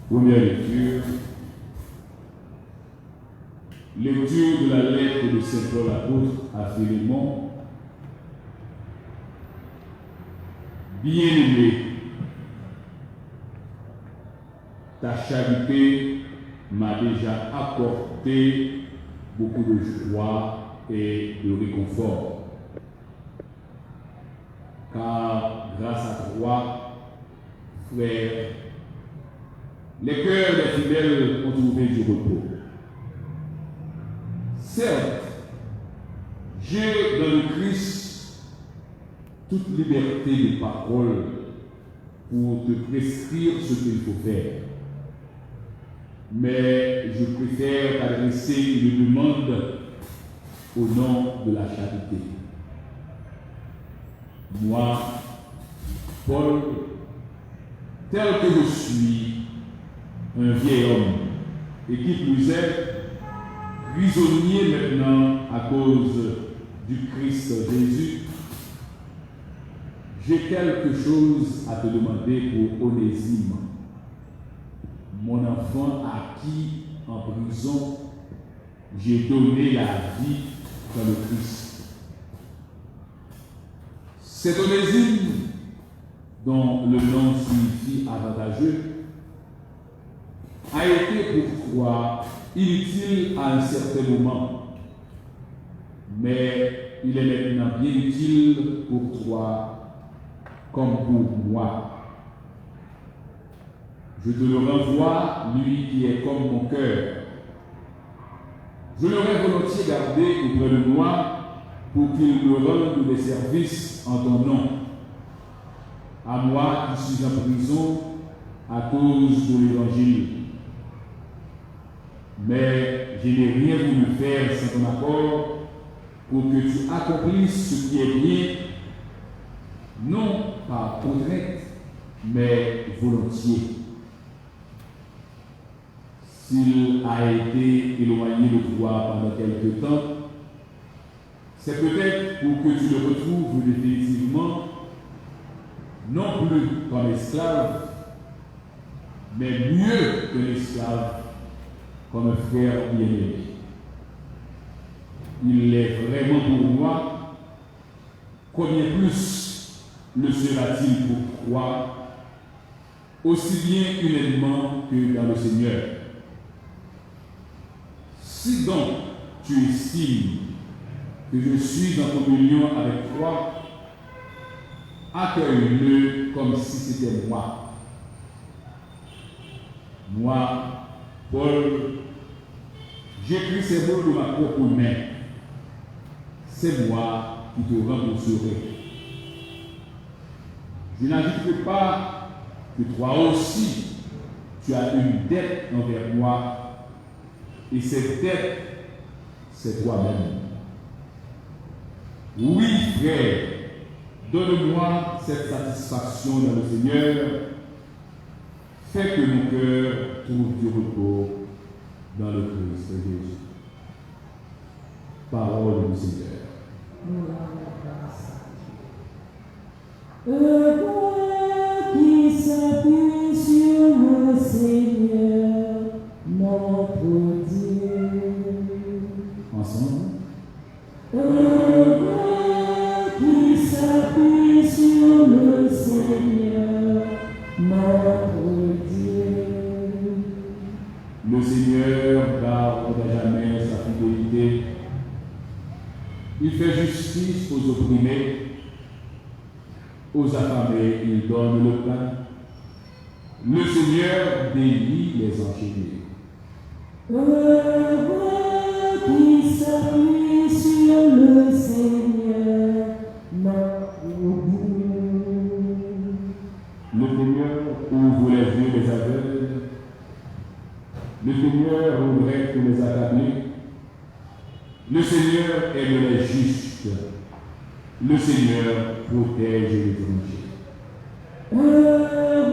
Première lecture. Lecture de la lettre de Saint Paul apôtre à Philémon. Bien-aimé, ta charité m'a déjà apporté beaucoup de joie et de réconfort. Car grâce à toi, frère, les cœurs des fidèles ont trouvé du repos. Certes, j'ai dans le Christ toute liberté de parole pour te prescrire ce qu'il faut faire. Mais je préfère t'adresser une demande au nom de la charité. Moi, Paul, tel que je suis, un vieil homme, et qui plus est, prisonnier maintenant à cause du Christ Jésus, j'ai quelque chose à te demander pour Onésime, mon enfant à qui, en prison, j'ai donné la vie dans le Christ. Cet Onésime, dont le nom signifie avantageux, a été pour toi inutile à un certain moment, mais il est maintenant bien utile pour toi comme pour moi. Je te le renvoie, lui qui est comme mon cœur. Je l'aurais volontiers gardé auprès de moi pour qu'il me rende des services en ton nom. À moi qui suis en prison à cause de l'Évangile. Mais je n'ai rien voulu faire sans ton accord pour que tu accomplisses ce qui est bien, non par contrainte, mais volontiers. S'il a été éloigné de toi pendant quelque temps, c'est peut-être pour que tu le retrouves définitivement, non plus comme esclave, mais mieux que l'esclave, comme un frère bien-aimé. Il est vraiment pour moi, combien plus le sera-t-il pour toi, aussi bien humainement que dans le Seigneur. Si donc tu estimes que je suis en communion avec toi, accueille-le comme si c'était moi. Moi, Paul, j'écris ces mots de ma propre main. C'est moi qui te rembourserai. Je n'ajouterai pas que toi aussi, tu as une dette envers moi, et cette dette, c'est toi-même. Oui, frère, donne-moi cette satisfaction dans le Seigneur. Fais que mon cœur trouve du repos dans le Christ Jésus. Parole du Seigneur. Heureux qui s'appuie sur le Seigneur, notre Dieu. Ensemble. Heureux qui s'appuie sur le Seigneur, notre Dieu. Le Seigneur garde à jamais sa fidélité. Il fait justice aux opprimés. Aux affamés, il donne le pain. Le Seigneur délie les enchaînés. Heureux qui s'appuie sur le Seigneur, notre Dieu. Le Seigneur ouvre les yeux des aveugles. Le Seigneur ouvrait tous les accablés. Le Seigneur aime les justes. Le Seigneur protège les étrangers. Heureux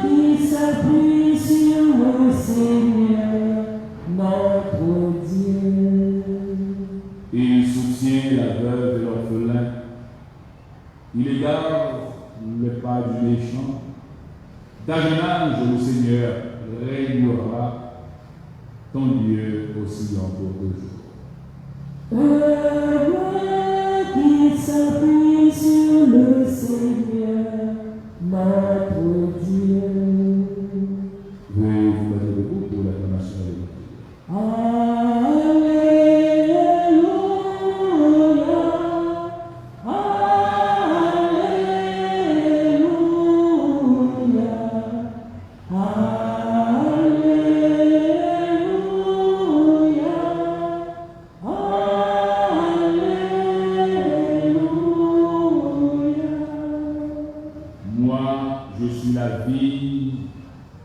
qui s'appuie sur le Seigneur, notre Dieu. Il soutient la veuve et l'orphelin. Il égare le pas du méchant. D'âge en âge, le Seigneur régnera. Ton Dieu aussi encore toujours. Heureux qui s'appuie sur le Seigneur, notre Dieu. Veuillez vous mettre debout pour l'acclamation de l'Évangile. Alléluia.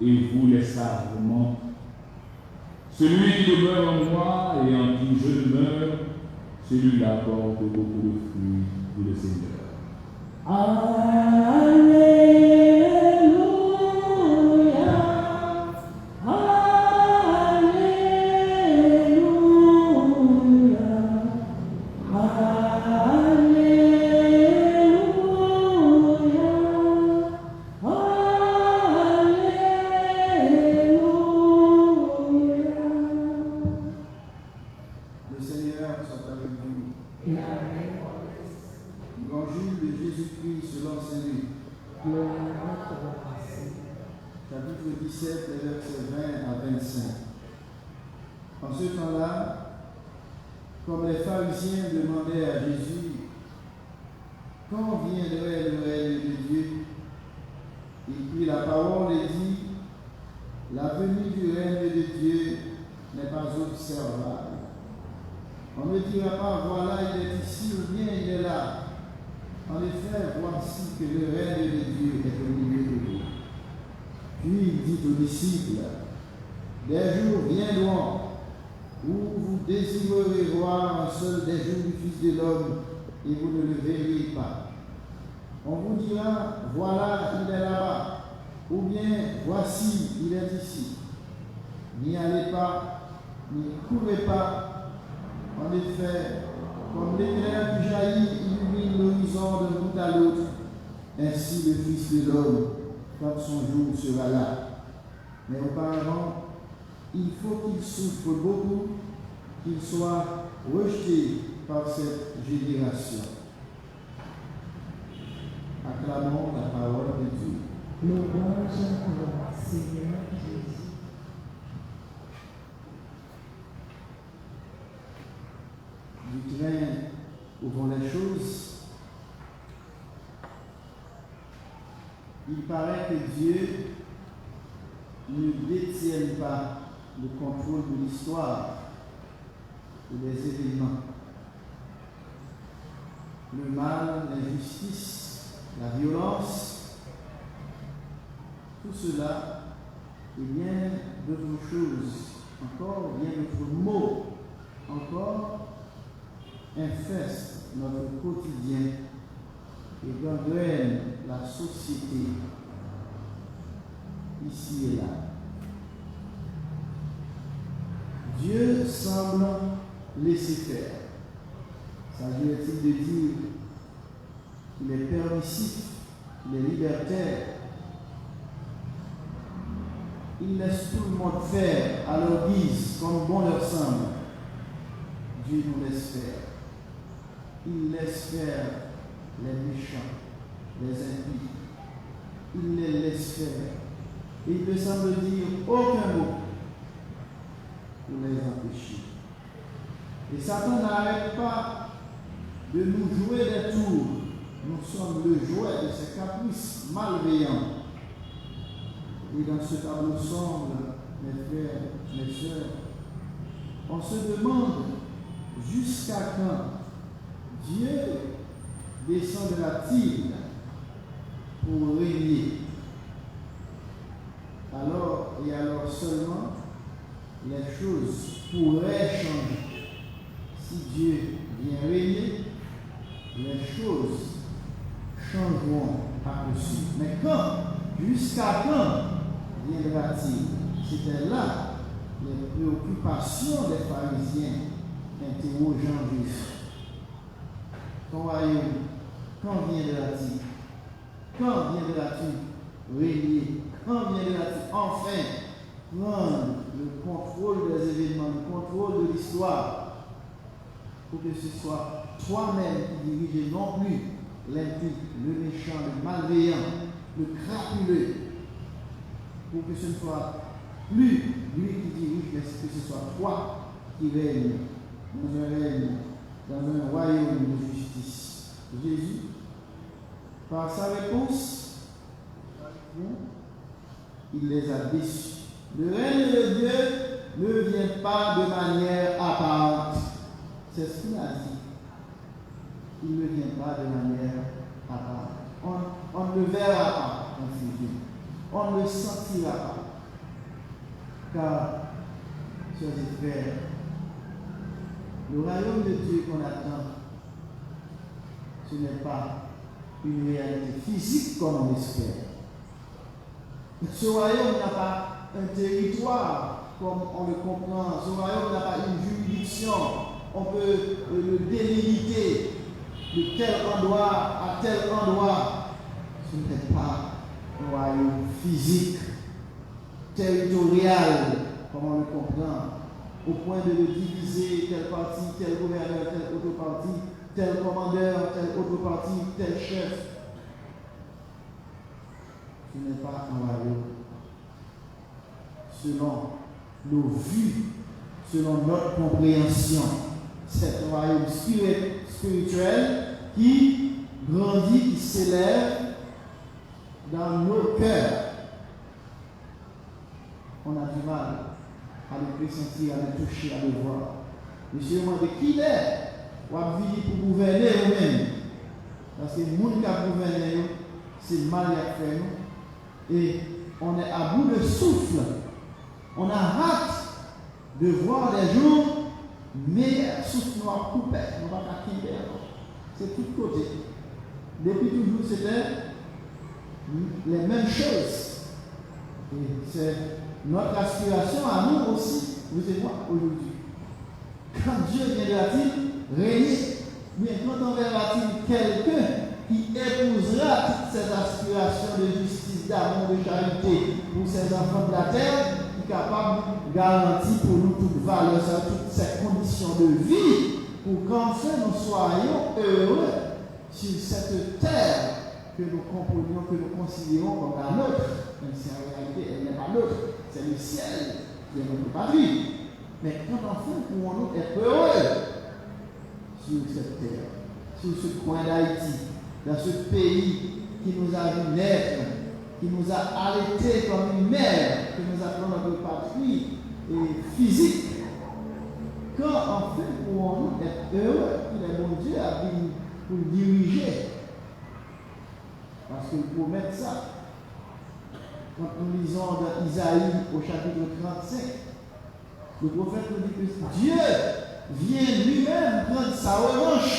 et vous les sarments. Celui qui demeure en moi et en qui je demeure, celui-là porte beaucoup de fruits pour le Seigneur. Alléluia, Le Seigneur soit avec vous. Évangile de Jésus-Christ selon Saint Luc, chapitre 17, les versets 20 à 25. En ce temps-là, comme les pharisiens demandaient à Jésus quand viendrait le règne de Dieu, il prit la parole et dit: la venue du règne de Dieu n'est pas observable. On ne dira pas voilà, il est ici ou bien il est là. En effet, voici que le règne de Dieu est au milieu de vous. Puis il dit aux disciples: des jours viendront où vous désirerez voir un seul des jours du Fils de l'homme et vous ne le verrez pas. On vous dira voilà, il est là-bas, ou bien voici, il est ici. N'y allez pas, n'y courez pas. En effet, comme l'éclair qui jaillit illumine l'horizon d'un bout à l'autre, ainsi le Fils de l'homme, quand son jour sera là. Mais auparavant, il faut qu'il souffre beaucoup, qu'il soit rejeté par cette génération. Acclamons la parole de Dieu. louange à toi, Seigneur Jésus. Du train où vont les choses, il paraît que Dieu ne détient pas le contrôle de l'histoire et des événements. Le mal, l'injustice, la violence, tout cela et bien d'autres choses, encore bien d'autres mots, encore infeste notre quotidien et gangrène la société ici et là. Dieu semble laisser faire. S'agit-il de dire qu'il est permissif, qu'il est libertaire? Il laisse tout le monde faire à leur guise, comme bon leur semble. Dieu nous laisse faire. Il laisse faire les méchants, les impies. Il les laisse faire. Et il ne semble dire aucun mot pour les empêcher. Et Satan n'arrête pas de nous jouer des tours. Nous sommes le jouet de ses caprices malveillants. Et dans ce tableau sombre, mes frères, mes sœurs, on se demande jusqu'à quand Dieu descendra-t-il pour régner? Alors et alors seulement, les choses pourraient changer. Si Dieu vient régner, les choses changeront par dessus. Mais quand? Jusqu'à quand viendra-t-il? C'était là les préoccupations des pharisiens interrogeant Jésus. Ton royaume, quand viendra-t-il? Quand viendra-t-il régner? Quand viendra-t-il enfin prendre le contrôle des événements, le contrôle de l'histoire, pour que ce soit toi-même qui dirige et non plus l'impie, le méchant, le malveillant, le crapuleux, pour que ce ne soit plus lui qui dirige, mais que ce soit toi qui règne dans un règne, dans un royaume de justice. Jésus, par sa réponse, il les a déçus. Le règne de Dieu ne vient pas de manière apparente. C'est ce qu'il a dit. Il ne vient pas de manière apparente. On ne le verra pas en physique. On ne le sentira pas. Car, chers frères, le royaume de Dieu qu'on attend, ce n'est pas une réalité physique comme on espère. Ce royaume n'a pas un territoire comme on le comprend. Ce royaume n'a pas une juridiction. On peut le délimiter de tel endroit à tel endroit. Ce n'est pas un royaume physique, territorial, comme on le comprend, au point de le diviser, tel parti, tel gouverneur, tel autre parti, tel commandeur, tel autre parti, tel chef. Ce n'est pas un royaume. Selon nos vues, selon notre compréhension, c'est un royaume spirituel qui grandit, qui s'élève dans nos cœurs. On a du mal à le pressentir, à le toucher, à le voir. Monsieur, moi, de qui il est? On va venir pour gouverner nous-mêmes. Parce que le monde qui a gouverné, c'est le mal qu'il a fait nous. Et on est à bout de souffle. On a hâte de voir les jours meilleurs, souffle noir coupé. On va pas quitter. C'est tout côté. Depuis toujours, c'était les mêmes choses. Et c'est notre aspiration à nous aussi, vous et moi, aujourd'hui. Quand Dieu viendra-t-il régner, mais quand on verra-t-il quelqu'un qui épousera toutes ces aspirations de justice, d'amour, de charité pour ses enfants de la terre, qui est capable de garantir pour nous toute valeur, toutes ces conditions de vie, pour qu'enfin nous soyons heureux sur cette terre que nous comprenions, que nous considérons comme la nôtre, même si en réalité elle n'est pas nôtre, c'est le ciel qui est notre patrie. Mais quand enfin pouvons-nous être heureux sur cette terre, sur ce coin d'Haïti, dans ce pays qui nous a vu naître, qui nous a allaités comme une mère, qui nous a donné notre patrie physique. Quand enfin pouvons-nous être heureux, il est bon Dieu a dit pour diriger. Parce qu'il promet ça. Quand nous lisons dans Isaïe au chapitre 35, le prophète nous dit que Dieu vient lui-même prendre sa revanche.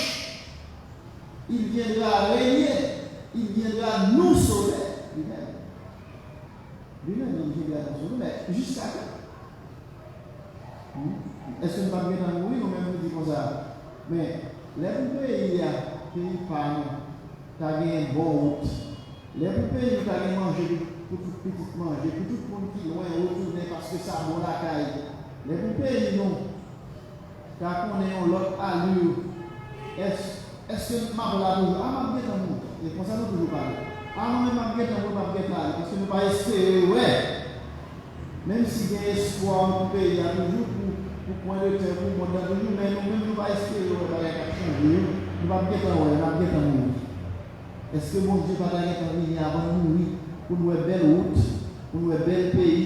Il viendra régner. Il viendra nous sauver lui-même. Lui-même, il viendra nous sauver, mais jusqu'à quand? Est-ce que nous ne pouvons pas mourir ou même nous disons ça? Mais les pays, il y a pays par nous, tu as un bon route. Les pays, tu as mangé pour tout petit manger, pour tout le monde qui est loin retourner parce que ça a bon la caille. Les pays, non. Car on est en l'autre allure. Est-ce que ma la toujours? Ah, ma bien dans nous. Et comme ça, nous toujours parler. Ah, non, mais ma bien dans nous, ma bien là. Parce que nous ne pas espérer, ouais. Même si il y a espoir dans le pays, il y a toujours pour point de terre, pour monde dans nous, mais nous-mêmes, nous ne pas espérer, ouais, il y a changer. Nous ne pas bien dans nous, ma bien dans nous. Est-ce que mon Dieu va aller venir avant de mourir pour nous une belle route, pour nous un bel pays,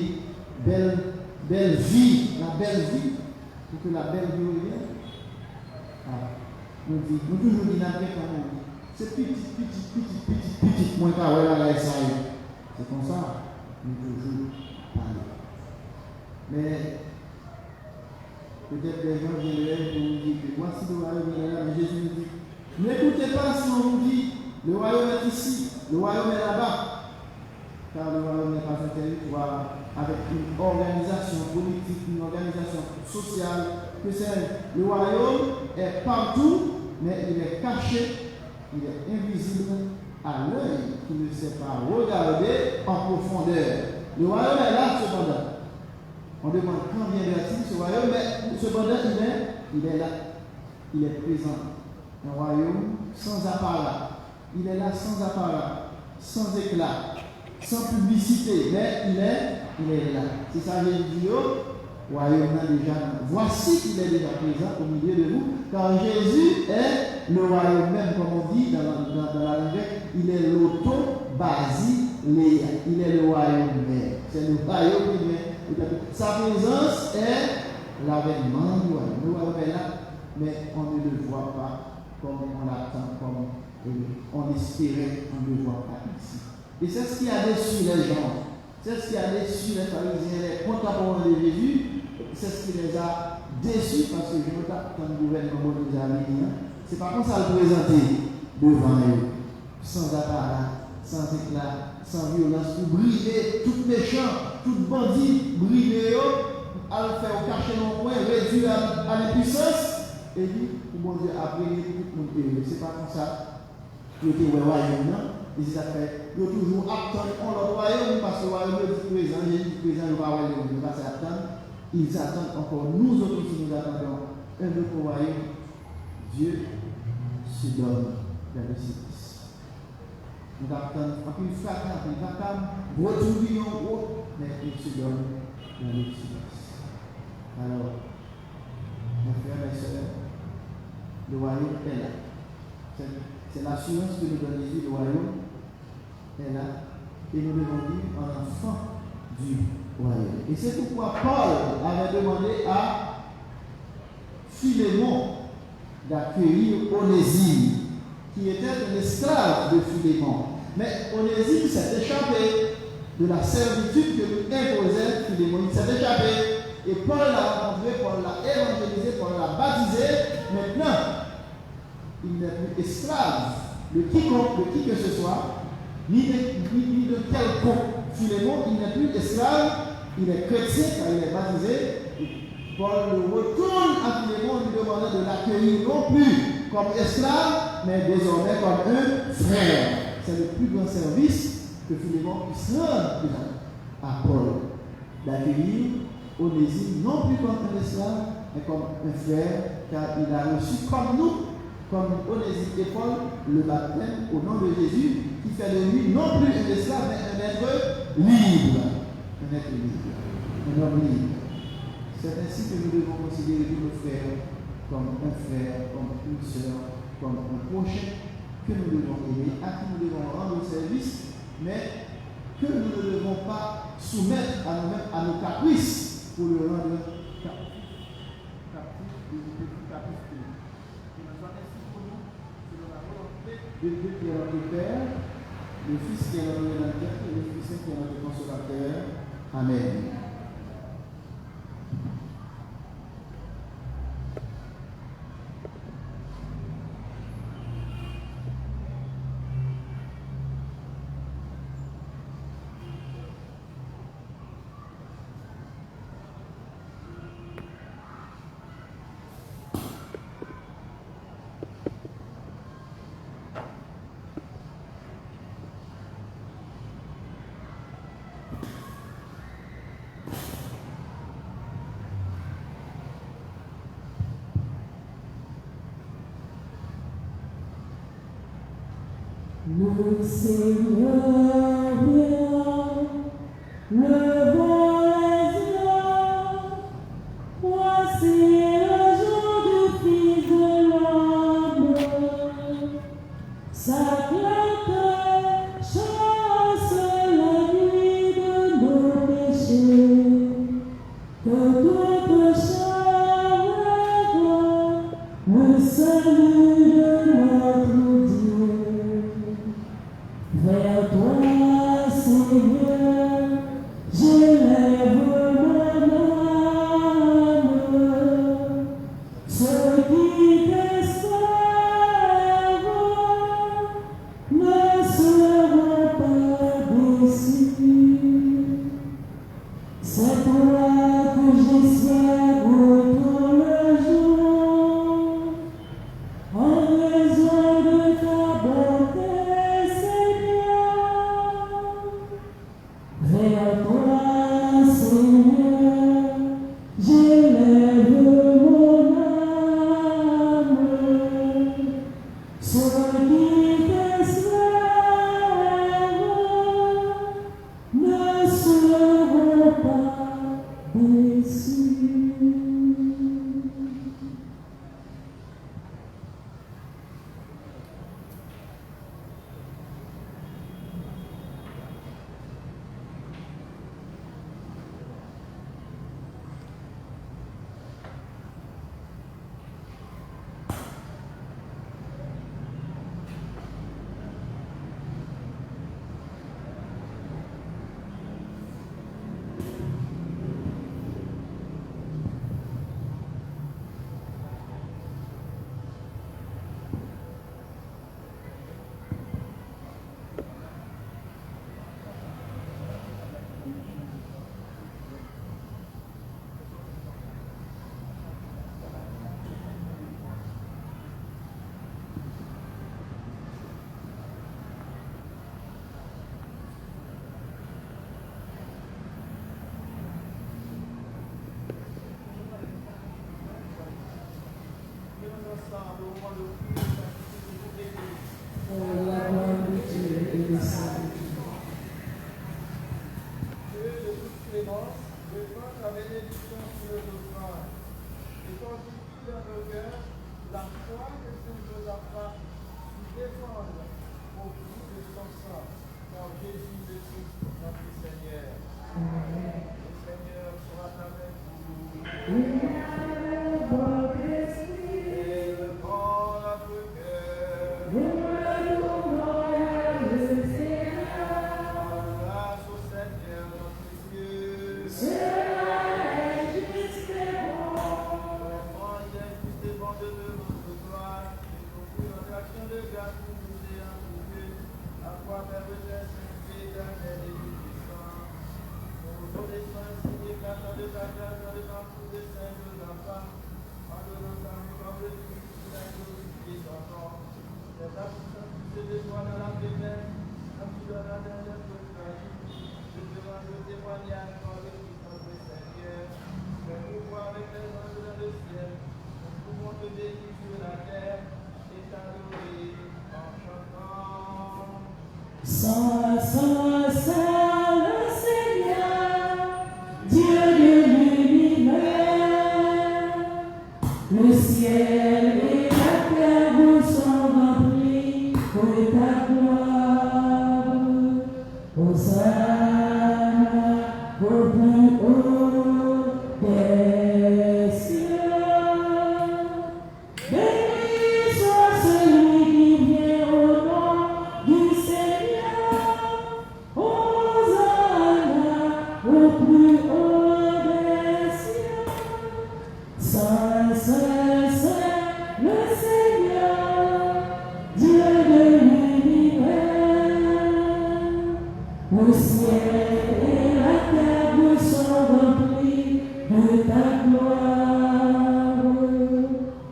belle vie, la belle vie, pour que la belle vie revienne? Nous toujours disons c'est petit, moins qu'à la ça. C'est comme ça, nous toujours parler. Mais peut-être des gens viendraient pour nous dire que voici le royaume est là, mais Jésus nous dit, n'écoutez pas si on vous dit, le royaume est ici, le royaume est là-bas. Car le royaume n'est pas un territoire avec une organisation politique, une organisation sociale, que c'est le royaume est partout, mais il est caché, il est invisible à l'œil qui ne sait pas regarder en profondeur. Le royaume est là cependant. On demande quand viendra-t-il ce royaume, mais cependant il est là, il est présent. Un royaume sans apparat. Il est là sans apparat, sans éclat, sans publicité, mais il est là. C'est ça que j'ai dit, royaume déjà. Voici qu'il est déjà présent au milieu de vous, car Jésus est le royaume même, comme on dit dans la langue grecque, il est l'auto-basiléa, il est le royaume même. C'est le royaume même. Sa présence est l'avènement du royaume. Le royaume est là, mais on ne le voit pas comme on l'attend, comme on espérait, on ne le voit pas ici. Et c'est ce qui a déçu les gens. C'est ce qui a déçu les pharisiens, les contemporains de Jésus. C'est ce qui les a déçus parce que je ne pas comme gouvernement des amis. C'est pas comme ça le présenter devant eux, sans apparat, sans éclat, sans violence, pour briser tout méchant, tout bandit, briser à le faire cacher dans le coin, réduire à l'impuissance. Et dit, bon Dieu, après, tout le monde, c'est pas comme ça. Il était au royaume, non? Il s'est fait, il toujours attendre le royaume parce que le royaume est présent, Jésus est présent, le royaume, il va s'attendre. Ils attendent encore, nous autres, si nous attendons un autre royaume, Dieu se donne la récipice. Nous attendons, après il frappe, après il va retourner en haut, mais il se donne la récipice. Alors, mes frères et sœurs, le royaume est là. C'est l'assurance que nous donne Jésus, le royaume est là. Et nous devons dire en enfant du royaume. Et c'est pourquoi Paul avait demandé à Philémon d'accueillir Onésime, qui était un esclave de Philémon. Mais Onésime s'est échappé de la servitude que lui imposait Philémon. Il s'est échappé. Et Paul l'a rencontré, Paul l'a évangélisé, Paul l'a baptisé. Maintenant, il n'est plus esclave de quiconque, de qui que ce soit, ni de quelconque. Philémon, il n'est plus esclave, il est chrétien car il est baptisé. Paul le retourne à Philémon, lui demandant de l'accueillir non plus comme esclave, mais désormais comme un frère. C'est le plus grand service que Philémon puisse rendre à Paul, d'accueillir Onésime non plus comme un esclave, mais comme un frère, car il a reçu comme nous, comme Onésime et Paul, le baptême au nom de Jésus, qui fait de lui non plus un esclave, mais un être libre. Un être libre. Un homme libre. C'est ainsi que nous devons considérer tous nos frères comme un frère, comme une sœur, comme un prochain que nous devons aimer, à qui nous devons rendre service, mais que nous ne devons pas soumettre à nous-mêmes, à nos caprices, pour le rendre captif. De Dieu qui est notre Père, le Fils qui est notre Rédempteur et le Fils qui est notre Consolateur. Amen. Le Seigneur vient, levons les yeux, voici le jour du Fils de l'homme. Sa clarté chasse la nuit de nos péchés, que tout pécheur rêve le salut de notre Dieu. Vers toi, Seigneur, j'élève mon âme. Ceux qui t'espèrent ne seront pas déçus. C'est toi que j'espère tout le jour, en raison de ta Pour la gloire de Dieu et le salut de Dieu. Dieu de toute clémence, répand ta bénédiction sur nos frères et fortifie dans nos cœurs la foi que tu nous as fait défendre au prix de son sang, par Jésus de Christ, notre Seigneur. Amen. Le Seigneur soit avec vous. Et le grand à peu cœur. Grâce au Seigneur notre Dieu. Vraiment, il est juste et bon de notre gloire, et pour notre action de grâce pour nous et en Dieu, à quoi faire le Saint-Esprit éternel et puissant. Pour nous donner soin, signer grâce de ta grâce dans le parcours des saints de la femme, en donnant ta vie comme le Christ qui a glorifié son nom. C'est ta puissance qui se déploie dans la primaire, comme tu donnes la dernière chose de la vie. Je demande le témoignage par le Christ notre Seigneur. Fais-nous voir avec les anges dans le ciel. Nous pouvons te bénir sur la terre et t'adorer en chantant. Saint, Saint, Saint, le Seigneur, Dieu de l'univers, le ciel et la terre vous sont remplis de ta gloire. Hosanna au plus haut des cieux. Béni soit celui qui vient au nom du Seigneur. Hosanna au plus haut des cieux. Saint, Saint, Saint, le Seigneur, Dieu de l'univers. Le ciel et la terre vous sont remplis de ta gloire.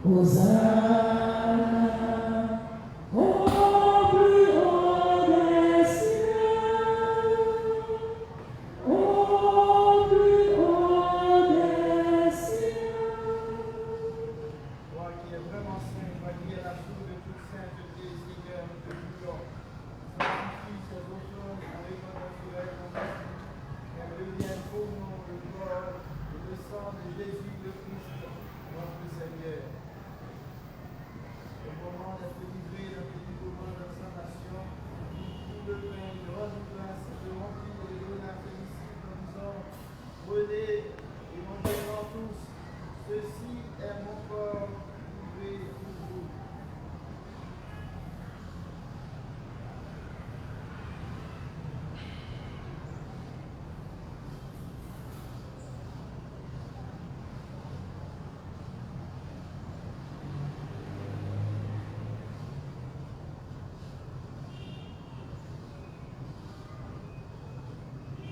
Hosanna au plus haut des cieux. Au plus haut des cieux. Toi qui es vraiment saint, toi qui es la source de toute sainteté, Seigneur, nous te prions. Sanctifie ces eaux chaudes avec notre soleil compassion, qu'elles deviennent pour nous le corps et le sang de Jésus le Christ, notre Seigneur. Au moment d'être livré dans le dévouement de sa nation, tout le pain de rendre grâce, de remplir et de donner à féliciter en disant, prenez et mangez-en tous, ceci est mon corps livré pour vous.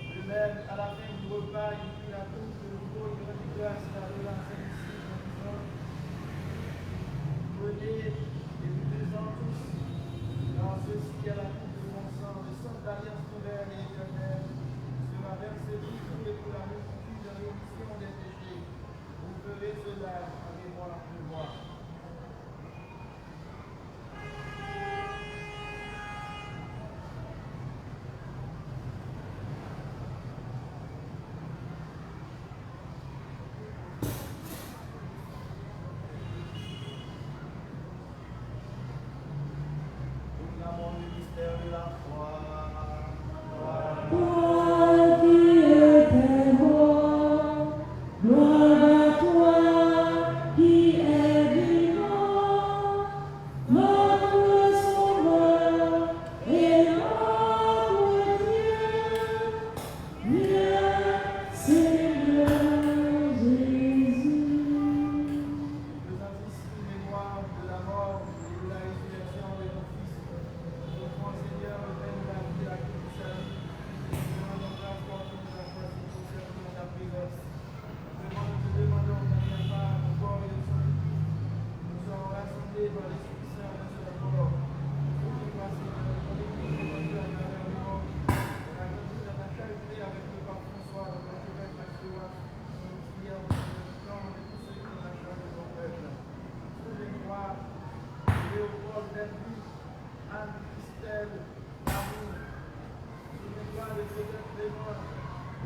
De même, à la fin du repas, il prit la coupe de l'eau, il rendit grâce à la Saint-Ici en disant, prenez et buvez-en tous, car ceci est la coupe de mon sang, le sang d'alliance nouvelle et éternelle, sera versé pour vous et pour la multitude de rémission des péchés. Vous ferez cela en mémoire de moi. Proclamons le mystère de la foi. Toi qui étais mort, gloire à toi qui es vivant, notre Sauveur et notre Dieu. Viens, Seigneur Jésus. Faisant ici mémoire de la mort et de la résurrection de ton Fils, notre Seigneur, le Père de la vie et la vie du salut, nous demandons grâce pour toute la foi qui nous sert dans ta présence. Vraiment, nous te demandons de venir par le corps et le sang du Christ. Nous serons rassemblés par l'Esprit Saint dans ce corps. Pour qu'il passe dans l'église de notre Dieu à travers le monde. On a grandi dans la charité avec le pape François, le prophète Maxoua, nous prions pour le temps de tous ceux qui ont la charge de ton peuple. Souviens-toi Benville, Anne-Christelle, Amour, souviens-toi de Joseph Lémon,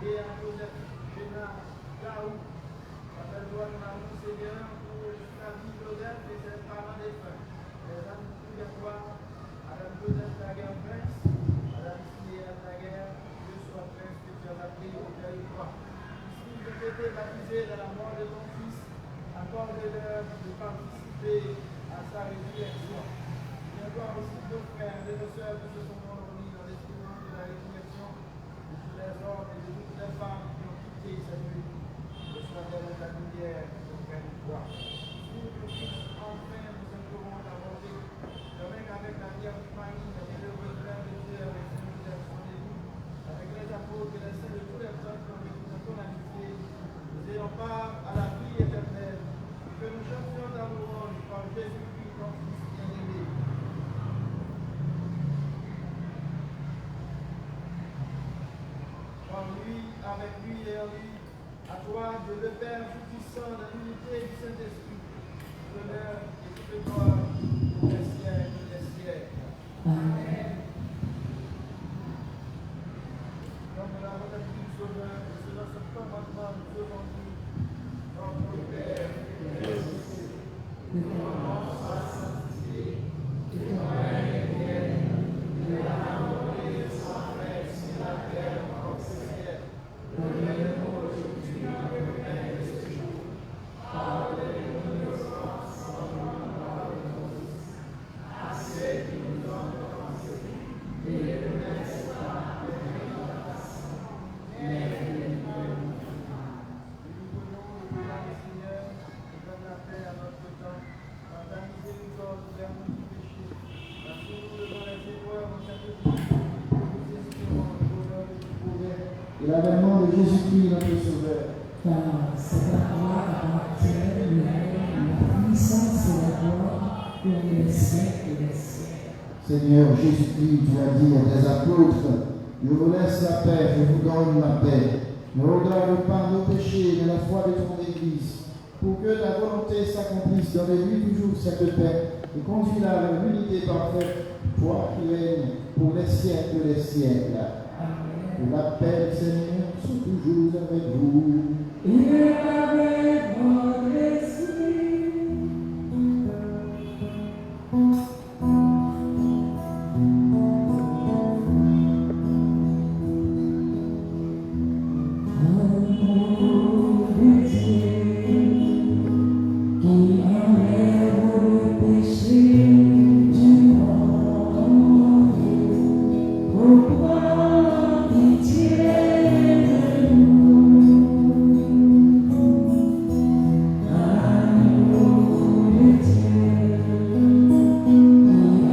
et à Joseph Génard, Gaou, appelle-toi de Marie Seigneur pour la vie Joseph et ses parents défunts. Les amis, souviens-toi, Madame Joseph Daguerre Prince, Madame Sylvia Daguerre, Dieu soit Prince que tu as appris au territoire. Si tu as été baptisé dans la mort de ton fils, accorde-leur de participer à sa résurrection. Viens-toi aussi de nos frères et de nos sœurs qui se sont endormis dans l'espérance de la résurrection, de tous les hommes et de toutes les femmes qui ont quitté cette nuit. Reçois d'elle la lumière auprès de toi. Si nous tous enfin nous implorons ta bonté, permets qu'avec la Vierge Marie, la bienheureuse Mère de Dieu, avec Saint Joseph, son élu, avec les apôtres et les saints de tous les hommes qui ont vécu dans ton amitié, nous ayons part à la vie éternelle. Que nous chantions ta louange par Jésus-Christ, ton Fils bien-aimé. Par lui, avec lui et en lui, à toi, Dieu le Père Tout-Puissant, dans l'unité du Saint-Esprit, l'honneur et toute gloire pour les siècles des siècles. Amen. Comme la redemption du Sauveur, et selon ce commandement, nous devons dire, notre Père, qui es aux cieux, que ton nom soit sanctifié, que ton règne vienne, que ta volonté soit faite sur la terre comme au ciel. Donne-nous aujourd'hui notre pain de ce jour. Pardonne-nous nos offenses, comme nous pardonnons aussi à ceux qui nous ont offensés. Et ne nous laisse pas entrer en tentation, mais délivre-nous du mal. Nous voulons le Père du Seigneur, et donne la paix à notre temps. Par ta miséricorde, garde-nous du péché. Rassure-nous devant les épreuves en chaque jour, que nous espérons le bonheur de tout progrès. Et l'avènement de Jésus-Christ, notre Sauveur. Car c'est à toi qu'appartient le règne, la puissance et la gloire pour les siècles des siècles. Seigneur Jésus-Christ, tu as dit à tes apôtres, je vous laisse la paix, je vous donne la paix. Ne regarde pas nos péchés, mais la foi de ton Église, pour que ta volonté s'accomplisse. Donne-lui toujours cette paix et conduis-la à l'unité parfaite, toi qui règnes pour les siècles des siècles. Amen. Que la paix du Seigneur soit toujours avec vous. Et avec votre esprit. Amour de Dieu, qui enlève le péché du monde, pourquoi pitié de nous. Amour de Dieu, qui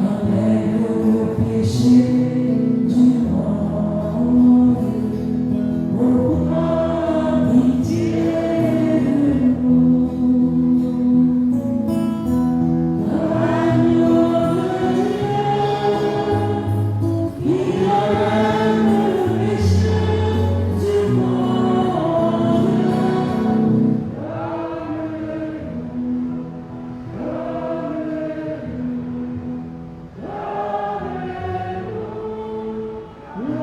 enlève le péché du monde, pourquoi pitié de nous. Agneau de Dieu, qui enlève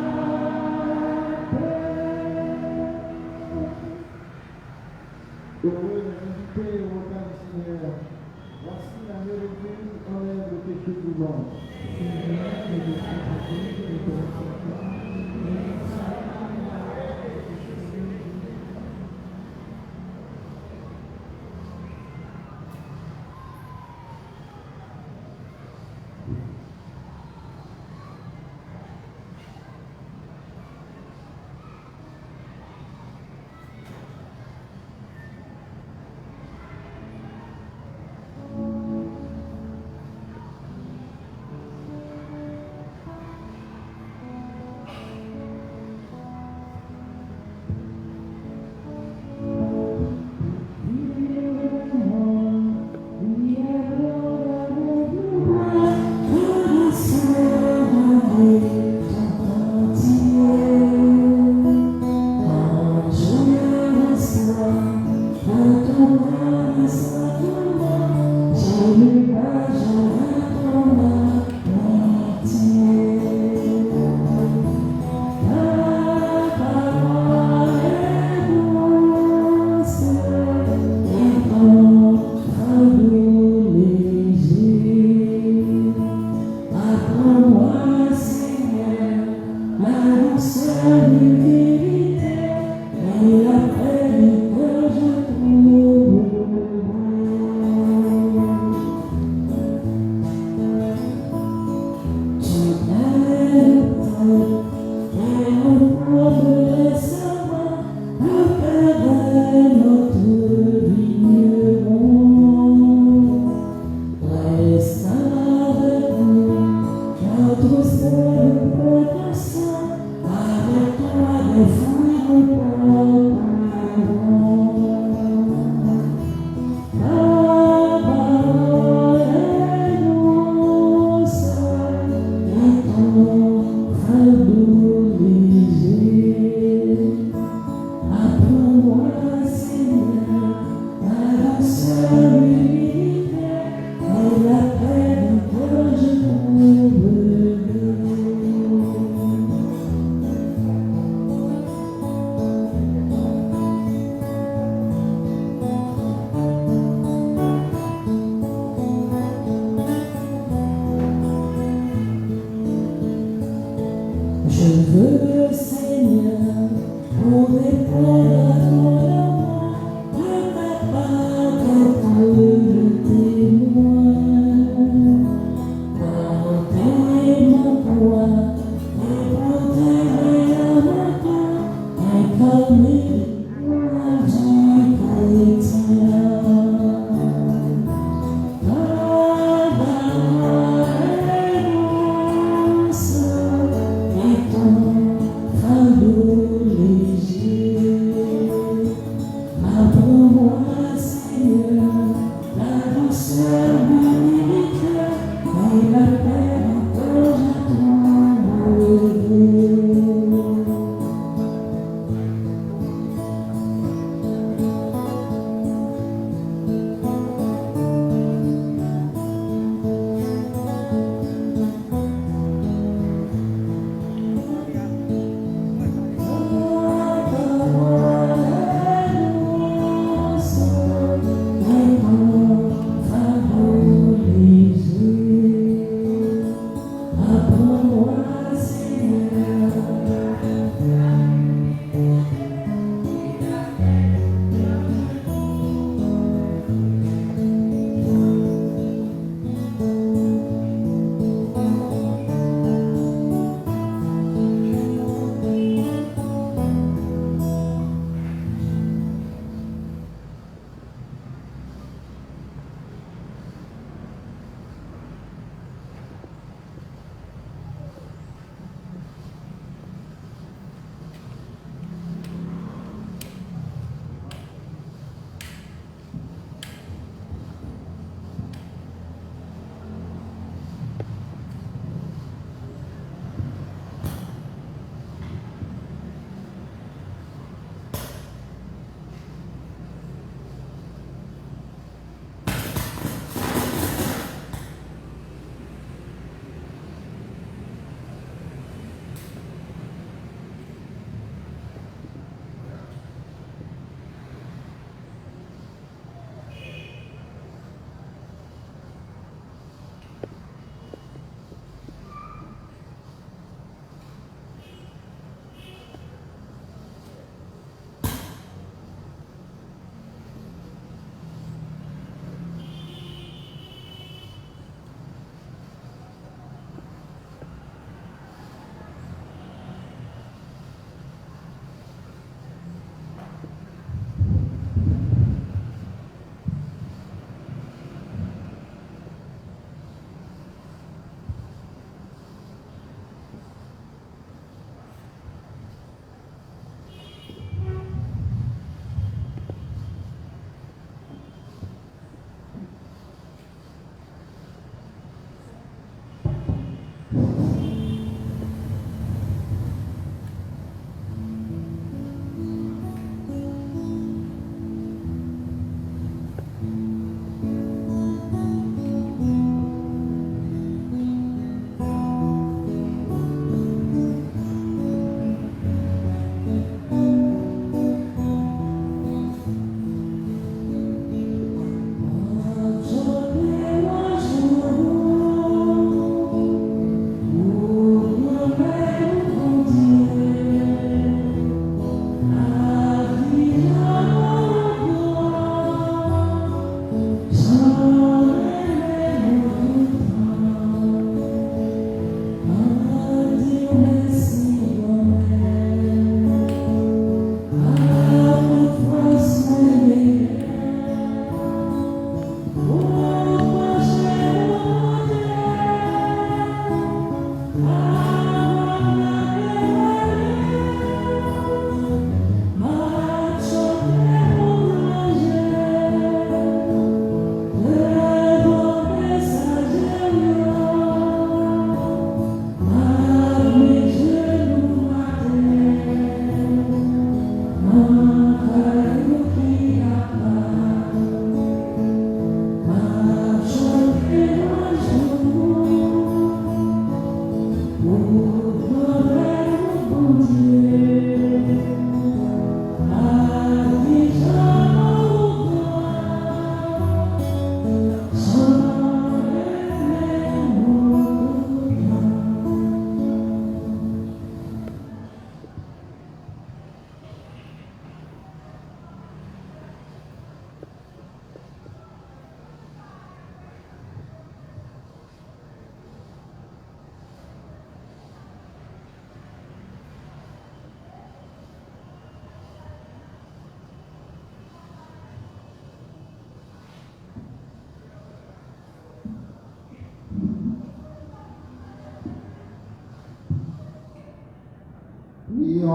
le péché du monde. Heureux de visiter au repas du Seigneur. Voici l'agneau de Dieu qui enlève le péché du monde. veux, Seigneur, pour répondre à ton amour, de ta part être le témoin. Porter mon poids et protéger mon tour, incarner la vie chrétienne. Dans la douce et ton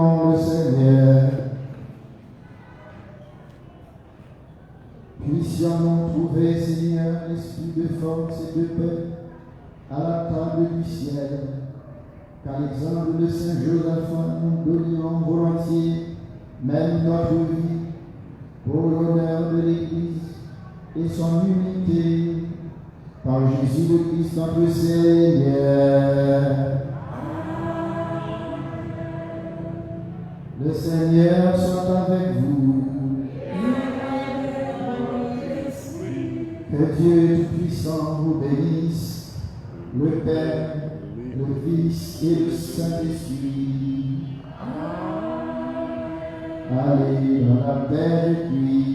louons le Seigneur. Puissions-nous trouver, Seigneur, l'esprit de force et de paix à la table du ciel, qu'à l'exemple de Saint Joseph, nous donnions volontiers même notre vie pour l'honneur de l'Église et son unité, par Jésus le Christ notre Seigneur. Le Seigneur soit avec vous. Que Dieu Tout-Puissant vous bénisse, le Père, le Fils et le Saint-Esprit. Allez dans la paix de Christ.